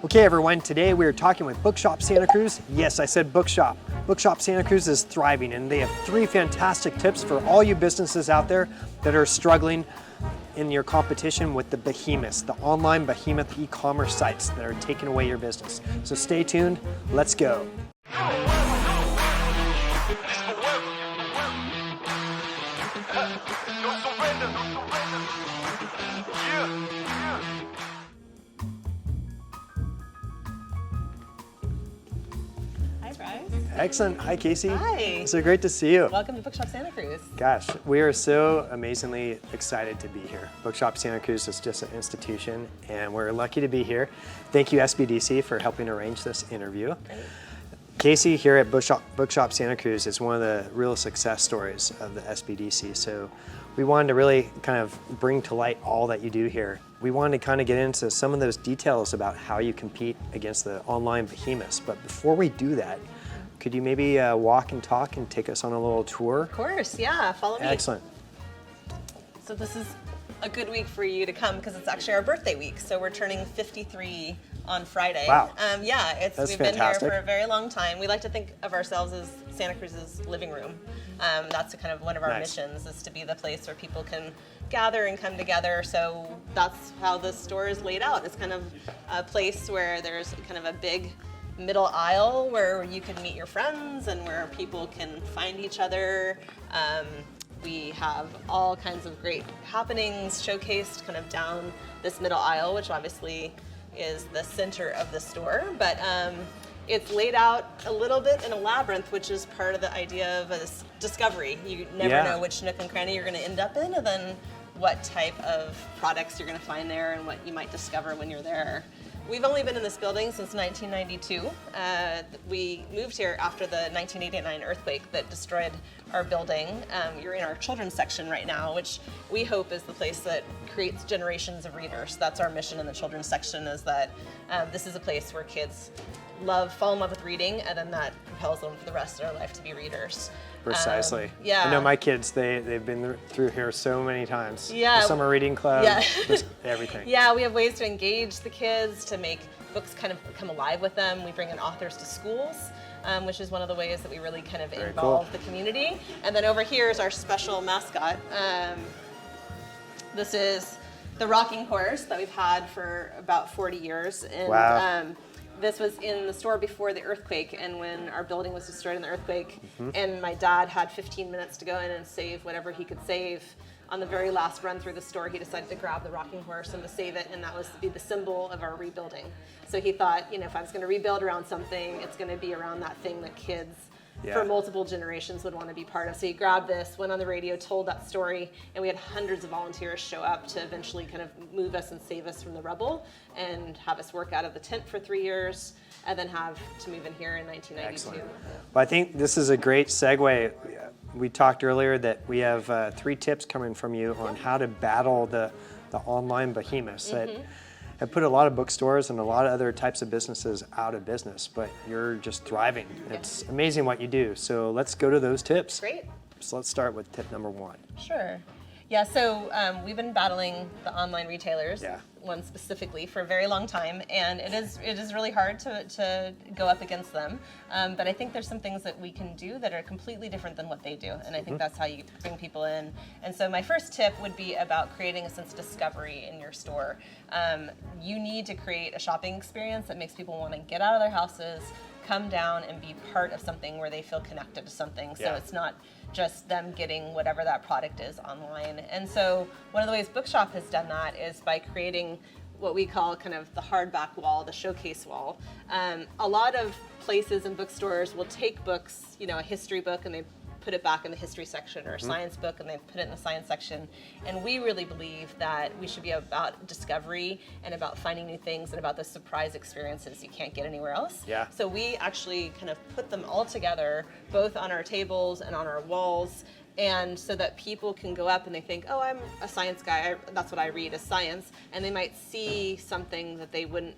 Okay everyone, today we are talking with Bookshop Santa Cruz. Yes, I said bookshop. Bookshop Santa Cruz is thriving and they have 3 fantastic tips for all you businesses out there that are struggling in your competition with the behemoths, the online behemoth e-commerce sites that are taking away your business. So stay tuned, let's go. Hi, Bryce. Excellent. Hi, Casey. Hi. So great to see you. Welcome to Bookshop Santa Cruz. Gosh, we are so amazingly excited to be here. Bookshop Santa Cruz is just an institution, and we're lucky to be here. Thank you, SBDC, for helping arrange this interview. Great. Casey here at Bookshop Santa Cruz is one of the real success stories of the SBDC. So we wanted to really kind of bring to light all that you do here. We wanted to kind of get into some of those details about how you compete against the online behemoths. But before we do that, could you maybe walk and talk and take us on a little tour? Of course, yeah, follow me. Excellent. So this is a good week for you to come because it's actually our birthday week. So we're turning 53 on Friday. Wow. Yeah, That's we've fantastic. been here for a very long time. We like to think of ourselves as Santa Cruz's living room. That's kind of one of our Nice. missions, is to be the place where people can gather and come together. So that's how the store is laid out. It's kind of a place where there's kind of a big middle aisle where you can meet your friends and where people can find each other. We have all kinds of great happenings showcased kind of down this middle aisle, which obviously is the center of the store, but it's laid out a little bit in a labyrinth, which is part of the idea of a discovery. You never know which nook and cranny you're going to end up in, and then what type of products you're going to find there and what you might discover when you're there. We've only been in this building since 1992. We moved here after the 1989 earthquake that destroyed our building. You're in our children's section right now, which we hope is the place that creates generations of readers. That's our mission in the children's section, is that this is a place where kids fall in love with reading, and then that propels them for the rest of their life to be readers. Precisely. Yeah. I know my kids, they've been through here so many times. Yeah. The summer reading club, Yeah. just everything. Yeah, we have ways to engage the kids, to make books kind of come alive with them. We bring in authors to schools, which is one of the ways that we really kind of Very involve cool. the community. And then over here is our special mascot. This is the rocking horse that we've had for about 40 years. And, Wow. this was in the store before the earthquake, and when our building was destroyed in the earthquake, and my dad had 15 minutes to go in and save whatever he could save. On the very last run through the store, he decided to grab the rocking horse and to save it, and that was to be the symbol of our rebuilding. So he thought, if I was going to rebuild around something, it's going to be around that thing that kids for multiple generations would want to be part of. So he grabbed this, went on the radio, told that story, and we had hundreds of volunteers show up to eventually kind of move us and save us from the rubble and have us work out of the tent for 3 years, and then have to move in here in 1992. Excellent. Well, I think this is a great segue. We talked earlier that we have 3 tips coming from you on how to battle the online behemoths that have put a lot of bookstores and a lot of other types of businesses out of business, but you're just thriving. It's amazing what you do. So let's go to those tips. Great. So let's start with tip number 1. Sure. Yeah, so we've been battling the online retailers, one specifically, for a very long time, and it is really hard to go up against them. But I think there's some things that we can do that are completely different than what they do, and I think that's how you bring people in. And so my first tip would be about creating a sense of discovery in your store. You need to create a shopping experience that makes people want to get out of their houses, come down and be part of something where they feel connected to something. So it's not just them getting whatever that product is online. And so one of the ways Bookshop has done that is by creating what we call kind of the hardback wall, the showcase wall. A lot of places and bookstores will take books, a history book, and they put it back in the history section, or a science book and they put it in the science section. And we really believe that we should be about discovery and about finding new things and about the surprise experiences you can't get anywhere else. Yeah. So we actually kind of put them all together, both on our tables and on our walls, and so that people can go up and they think, oh, I'm a science guy, that's what I read is science, and they might see something that they wouldn't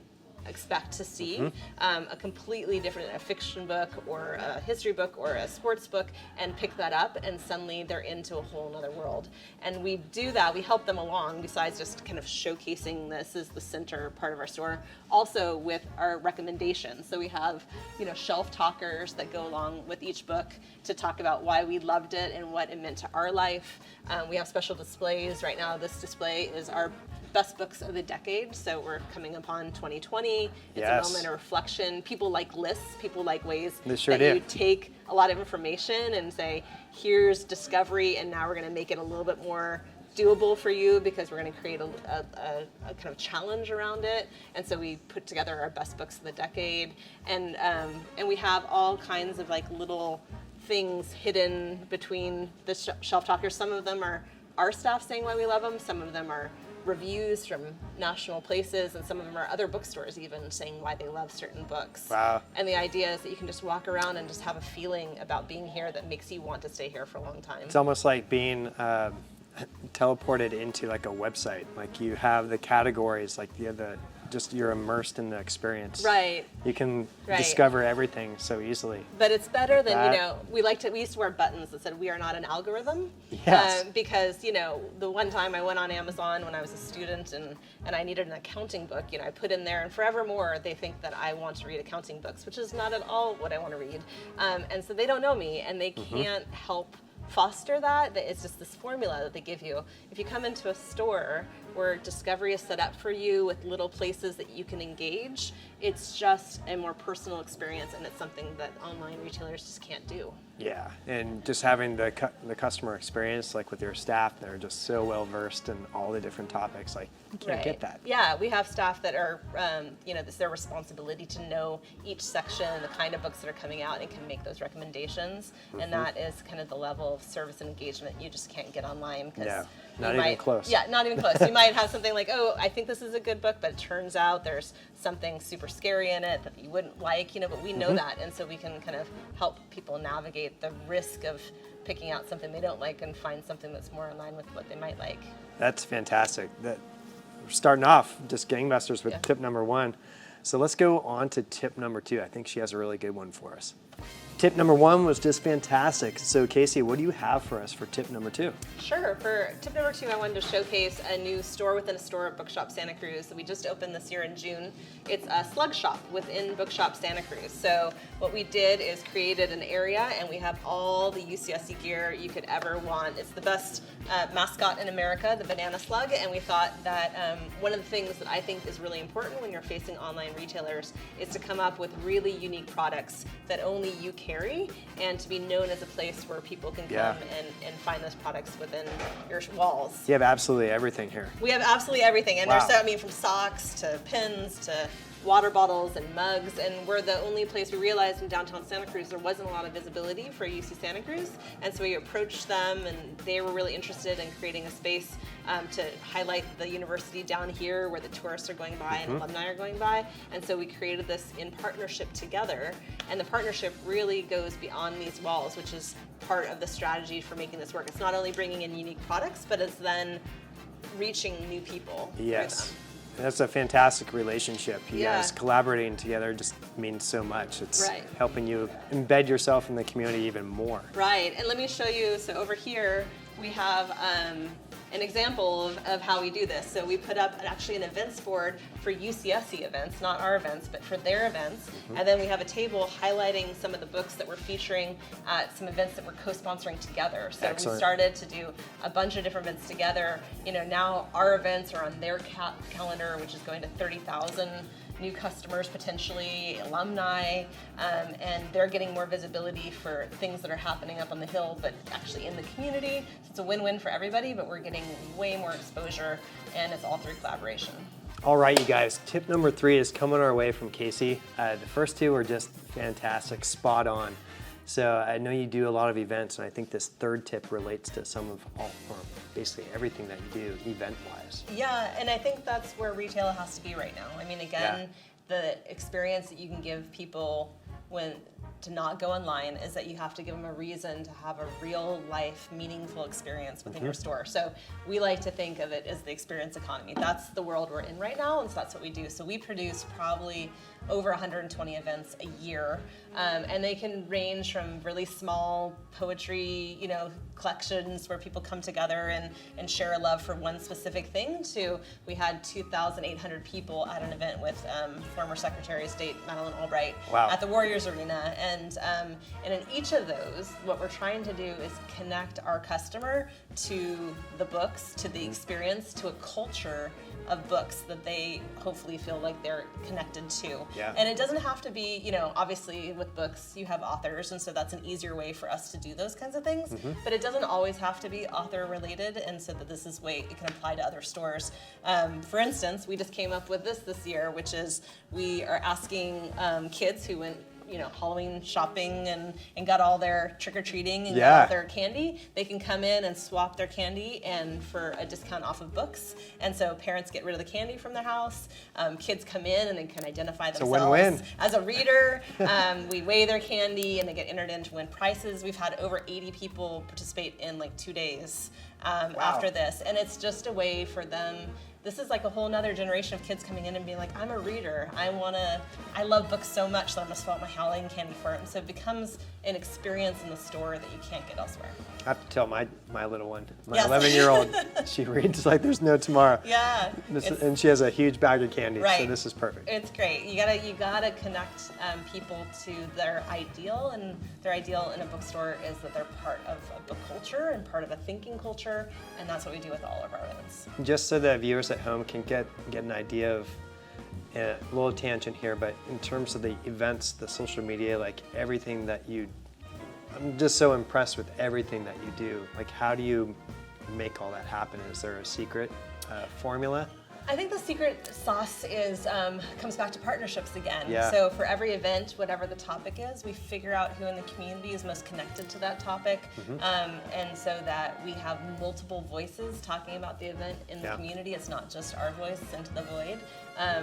expect to see, a completely different, a fiction book or a history book or a sports book, and pick that up, and suddenly they're into a whole other world. And we do that, we help them along, besides just kind of showcasing this as the center part of our store, also with our recommendations. So we have, shelf talkers that go along with each book to talk about why we loved it and what it meant to our life. We have special displays. Right now, this display is our best books of the decade, so we're coming upon 2020. It's Yes. a moment of reflection. People like lists, people like ways They sure that do. you take a lot of information and say, here's discovery, and now we're going to make it a little bit more doable for you because we're going to create a kind of challenge around it. And so we put together our best books of the decade, and we have all kinds of like little things hidden between the shelf talkers. Some of them are our staff saying why we love them. Some of them are reviews from national places, and some of them are other bookstores even saying why they love certain books. Wow. And the idea is that you can just walk around and just have a feeling about being here that makes you want to stay here for a long time. It's almost like being teleported into like a website. Like you have the categories, like you're immersed in the experience. Right. You can Right. discover everything so easily. But it's better than, that. we used to wear buttons that said, we are not an algorithm. Yes. Because, the one time I went on Amazon when I was a student and I needed an accounting book, I put in there, and forevermore they think that I want to read accounting books, which is not at all what I want to read. And so they don't know me, and they can't help foster that. It's just this formula that they give you. If you come into a store where discovery is set up for you with little places that you can engage, it's just a more personal experience, and it's something that online retailers just can't do. Yeah, and just having the customer experience, like with your staff, they're just so well versed in all the different topics. Like you can't get that. Yeah, we have staff that are, it's their responsibility to know each section, the kind of books that are coming out, and can make those recommendations. And that is kind of the level of service and engagement you just can't get online. No, not even close. Yeah, not even close. You might have something like, oh, I think this is a good book, but it turns out there's something super scary in it that you wouldn't like, but we know that, and so we can kind of help people navigate the risk of picking out something they don't like and find something that's more in line with what they might like. That's fantastic. We're starting off just gangbusters with Yeah. tip number 1. So let's go on to tip number 2. I think she has a really good one for us. Tip number 1 was just fantastic. So Casey, what do you have for us for tip number 2? Sure. For tip number 2, I wanted to showcase a new store within a store at Bookshop Santa Cruz that we just opened this year in June. It's a slug shop within Bookshop Santa Cruz. So what we did is created an area, and we have all the UCSC gear you could ever want. It's the best mascot in America, the banana slug, and we thought that one of the things that I think is really important when you're facing online retailers is to come up with really unique products that only you carry, and to be known as a place where people can come and find those products within your walls. You have absolutely everything here. We have absolutely everything, and Wow. there's from socks to pins to water bottles and mugs, and we're the only place. We realized in downtown Santa Cruz there wasn't a lot of visibility for UC Santa Cruz, and so we approached them, and they were really interested in creating a space to highlight the university down here where the tourists are going by and alumni are going by, and so we created this in partnership together, and the partnership really goes beyond these walls, which is part of the strategy for making this work. It's not only bringing in unique products, but it's then reaching new people through Yes. them. That's a fantastic relationship. You Yeah. guys collaborating together just means so much. It's Right. helping you embed yourself in the community even more. Right, and let me show you, so over here we have an example of how we do this. So we put up actually an events board for UCSC events, not our events, but for their events. And then we have a table highlighting some of the books that we're featuring at some events that we're co-sponsoring together. So Excellent. we started to do a bunch of different events together. Now our events are on their calendar, which is going to 30,000 new customers, potentially alumni, and they're getting more visibility for things that are happening up on the hill, but actually in the community. So it's a win-win for everybody, but we're getting way more exposure, and it's all through collaboration. All right, you guys, tip number 3 is coming our way from Casey. The first 2 are just fantastic, spot on. So I know you do a lot of events, and I think this 3rd tip relates to some of basically everything that you do event-wise. Yeah, and I think that's where retail has to be right now. I mean, again, the experience that you can give people to not go online is that you have to give them a reason to have a real life, meaningful experience within your store. So we like to think of it as the experience economy. That's the world we're in right now, and so that's what we do. So we produce probably over 120 events a year, and they can range from really small poetry, collections where people come together and share a love for one specific thing, to we had 2,800 people at an event with former Secretary of State Madeleine Albright at the Warriors Arena. And in each of those, what we're trying to do is connect our customer to the books, to the experience, to a culture of books that they hopefully feel like they're connected to. Yeah. And it doesn't have to be, obviously with books you have authors, and so that's an easier way for us to do those kinds of things. But it doesn't always have to be author related, and so that this is way it can apply to other stores. For instance, we just came up with this year, which is we are asking kids who went Halloween shopping and got all their trick-or-treating and got all their candy, they can come in and swap their candy and for a discount off of books. And so parents get rid of the candy from their house, kids come in and they can identify themselves as a reader. We weigh their candy and they get entered in to win prizes. We've had over 80 people participate in like 2 days after this, and it's just a way for them. This is like a whole nother generation of kids coming in and being like, I'm a reader. I love books so much that I'm gonna swap my Halloween candy for it. And so it becomes an experience in the store that you can't get elsewhere. I have to tell my little one, my 11-year-old, she reads like there's no tomorrow. Yeah. And she has a huge bag of candy, right. So this is perfect. It's great. You gotta connect people to their ideal, and their ideal in a bookstore is that they're part of a book culture and part of a thinking culture, and that's what we do with all of our events. Just so the viewers at home can get an idea of, a little tangent here, but in terms of the events, the social media, like everything that I'm just so impressed with everything that you do. Like, how do you make all that happen? Is there a secret formula? I think the secret sauce is comes back to partnerships again. Yeah. So for every event, whatever the topic is, we figure out who in the community is most connected to that topic, and so that we have multiple voices talking about the event in the community. It's not just our voice into the void.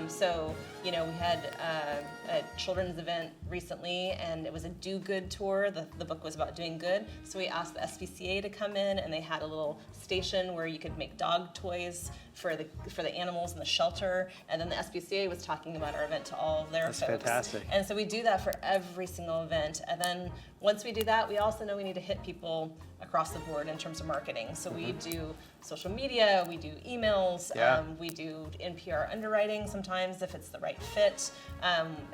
So we had a children's event recently, and it was a do good tour. The book was about doing good, so we asked the SPCA to come in, and they had a little station where you could make dog toys for the animals in the shelter, and then the SPCA was talking about our event to all of their folks. That's fantastic. And so we do that for every single event, and then once we do that, we also know we need to hit people across the board in terms of marketing. So we do social media, we do emails, we do NPR underwriting sometimes if it's the right fit,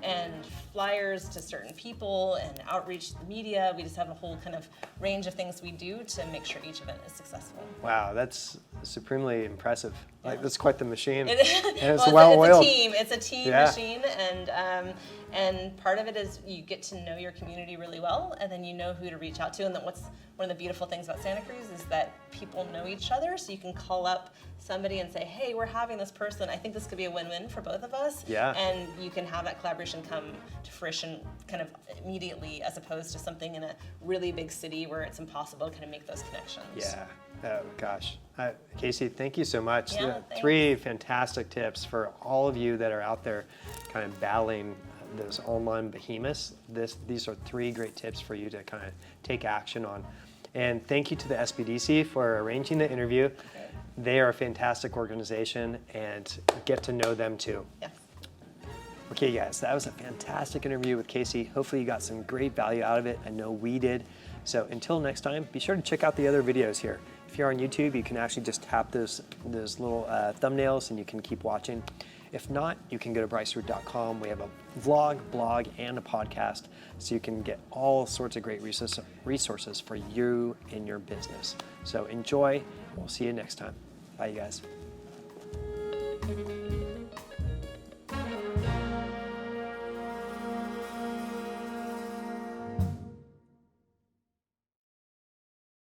and flyers to certain people and outreach to the media. We just have a whole kind of range of things we do to make sure each event is successful. Wow, that's supremely impressive. Like, that's quite the machine. It is. And it's well-oiled. well-oiled. It's a team machine, and part of it is you get to know your community really well, and then you know who to reach out to. And then one of the beautiful things about Santa Cruz is that people know each other, so you can call up somebody and say, hey, we're having this person. I think this could be a win-win for both of us. Yeah. And you can have that collaboration come to fruition kind of immediately, as opposed to something in a really big city where it's impossible to kind of make those connections. Yeah. Oh, gosh. Casey, thank you so much. Yeah, 3 fantastic tips for all of you that are out there kind of battling those online behemoths. These are 3 great tips for you to kind of take action on. And thank you to the SBDC for arranging the interview. They are a fantastic organization, and get to know them too. Yes. Okay, guys, that was a fantastic interview with Casey. Hopefully you got some great value out of it. I know we did. So until next time, be sure to check out the other videos here. If you're on YouTube, you can actually just tap those little thumbnails and you can keep watching. If not, you can go to bryceroot.com. We have a vlog, blog, and a podcast, so you can get all sorts of great resources for you and your business. So enjoy. We'll see you next time. Bye, you guys.